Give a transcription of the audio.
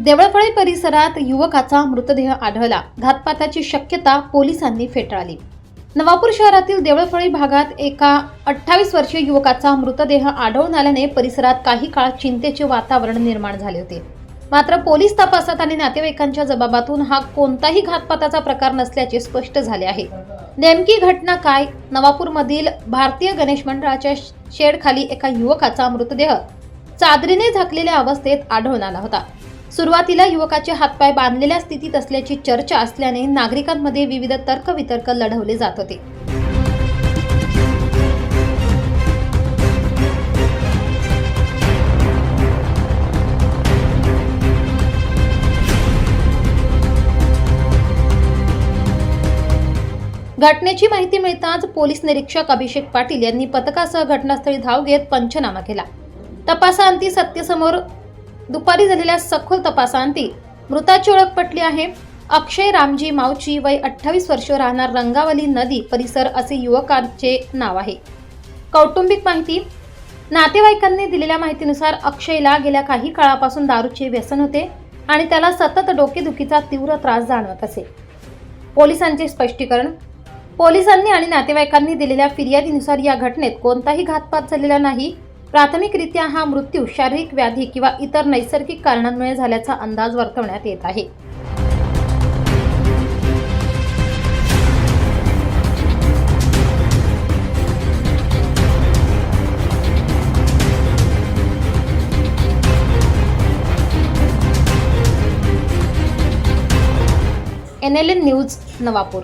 देवळफळी परिसरात युवकाचा मृतदेह आढळला. घातपाताची शक्यता पोलिसांनी फेटाळली. नवापूर शहरातील देवळफळी भागात एका 28 वर्षीय युवकाचा मृतदेह आढळून आल्याने परिसरात काही काळ चिंतेचे वातावरण निर्माण झाले होते. मात्र पोलीस तपासात आणि नातेवाईकांच्या जबाबातून हा कोणताही घातपाताचा प्रकार नसल्याचे स्पष्ट झाले आहे. नेमकी घटना काय? नवापूरमधील भारतीय गणेश मंडळाच्या शेडखाली एका युवकाचा मृतदेह चादरीने झाकलेल्या अवस्थेत आढळून आला होता. सुरुवातीला युवकाचे हातपाय बांधलेल्या स्थितीत असल्याची चर्चा असल्याने नागरिकांमध्ये विविध तर्कवितर्क लढवले जात होते. घटनेची माहिती मिळताच पोलीस निरीक्षक अभिषेक पाटील यांनी पथकासह घटनास्थळी धाव घेत पंचनामा केला. तपासाअंती सत्यसमोर दुपारी झालेल्या सखोल तपासाअंती मृताची ओळख पटली आहे. अक्षय रामजी मावची, वय 28 वर्ष, राहणार रंगावली नदी परिसर असे युवकाचे नाव आहे. कौटुंबिक माहिती. नातेवाईकांनी दिलेल्या माहितीनुसार अक्षयला गेल्या काही काळापासून दारूचे व्यसन होते आणि त्याला सतत डोकेदुखीचा तीव्र त्रास जाणवत असे. पोलिसांचे स्पष्टीकरण. पोलिसांनी आणि नातेवाईकांनी दिलेल्या फिर्यादीनुसार या घटनेत कोणताही घातपात झालेला नाही. प्राथमिकरित्या हा मृत्यू शारीरिक व्याधी किंवा इतर नैसर्गिक कारणांमुळे झाल्याचा अंदाज वर्तवण्यात येत आहे. NLN news, Navapur.